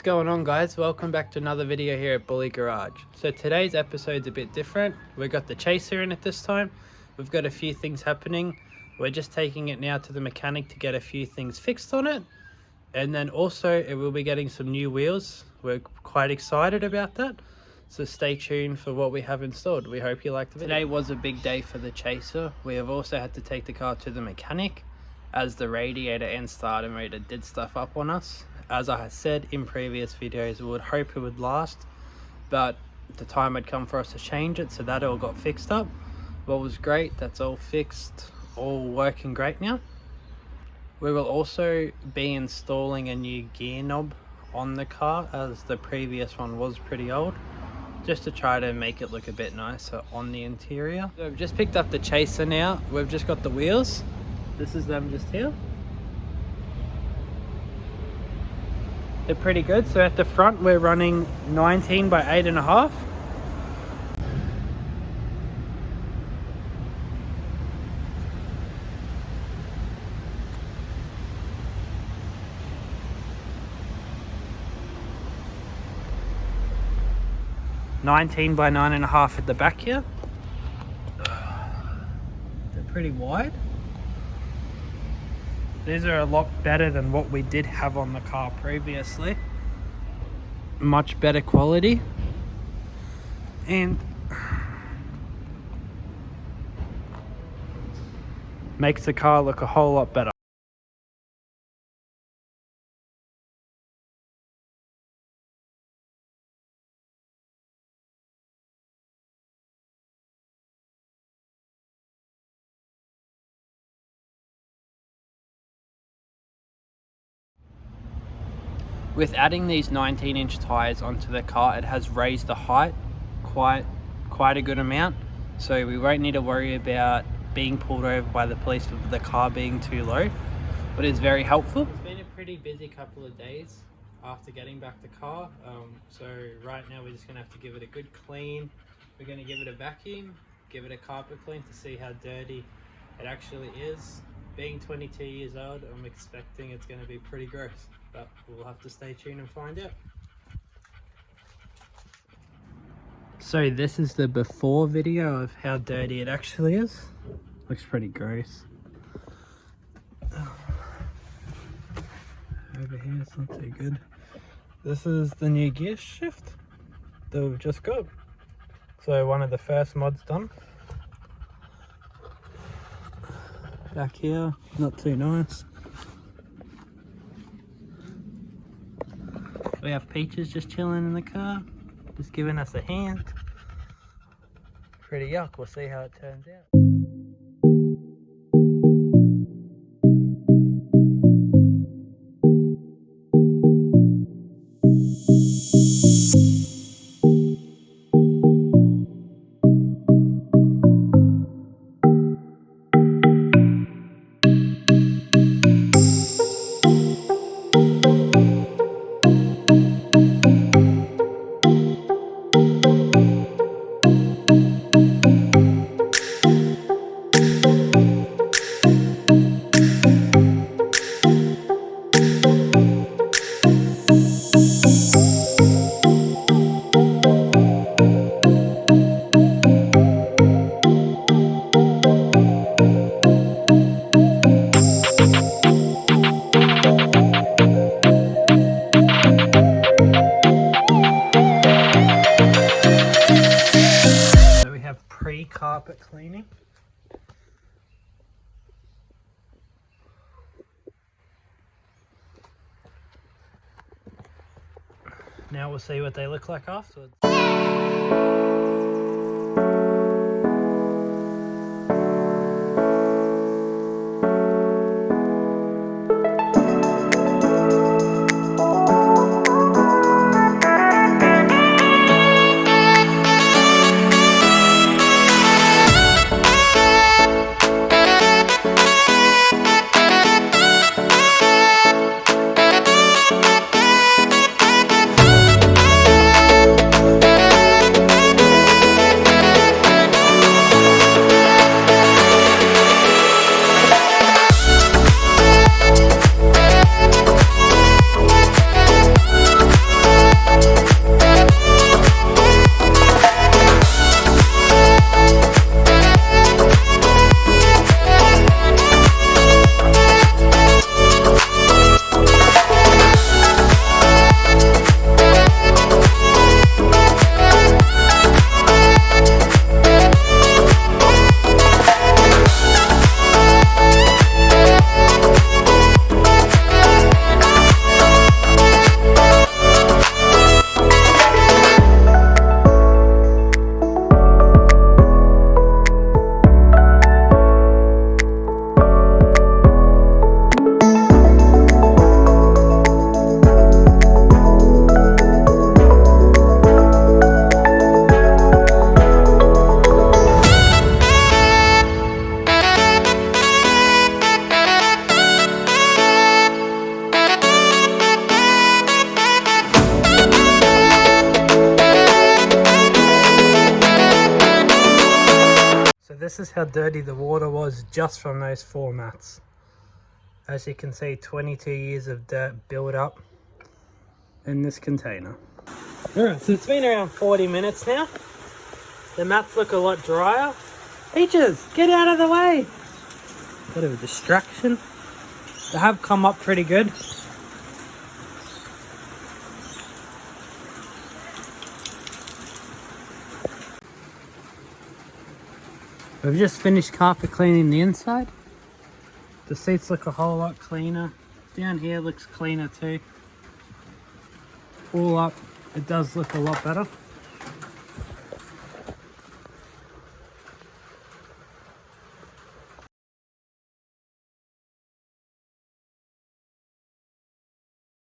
going on, guys? Welcome back to another video here at Bully Garage. So today's episode's a bit different. We've got the Chaser in it this time. We've got a few things happening. We're just taking it now to the mechanic to get a few things fixed on it, and then also it will be getting some new wheels. We're quite excited about that, so stay tuned for what we have installed. We hope you like the video. Today was a big day for the Chaser. We have also had to take the car to the mechanic as the radiator and starter motor did stuff up on us. As I said in previous videos, we would hope it would last, but the time had come for us to change it, so that all got fixed up. What was great, that's all fixed, all working great now. We will also be installing a new gear knob on the car, as the previous one was pretty old, just to try to make it look a bit nicer on the interior. So we've just picked up the Chaser now. We've just got the wheels. This is them just here. They're pretty good. So at the front we're running 19 by 8.5. by 9.5 at the back here. They're pretty wide. These are a lot better than what we did have on the car previously. Much better quality. And makes the car look a whole lot better. With adding these 19-inch tires onto the car, it has raised the height quite a good amount, so we won't need to worry about being pulled over by the police for the car being too low, but it's very helpful. It's been a pretty busy couple of days after getting back the car, so right now we're just going to have to give it a good clean. We're going to give it a vacuum, give it a carpet clean to see how dirty it actually is. Being 22 years old, I'm expecting it's going to be pretty gross, but we'll have to stay tuned and find out. So this is the before video of how dirty it actually is. Looks pretty gross. Over here it's not too good. This is the new gear shift that we've just got. So one of the first mods done. Back here, not too nice. We have Peaches just chilling in the car, just giving us a hand. Pretty yuck, we'll see how it turns out. Carpet cleaning. Now we'll see what they look like afterwards. this is how dirty the water was just from those 4 mats. As you can see, 22 years of dirt built up in this container. Alright, so it's been around 40 minutes now. The mats look a lot drier. Peaches, get out of the way! Bit of a distraction. They have come up pretty good. We've just finished carpet cleaning the inside. The seats look a whole lot cleaner. Down here looks cleaner too. All up, it does look a lot better.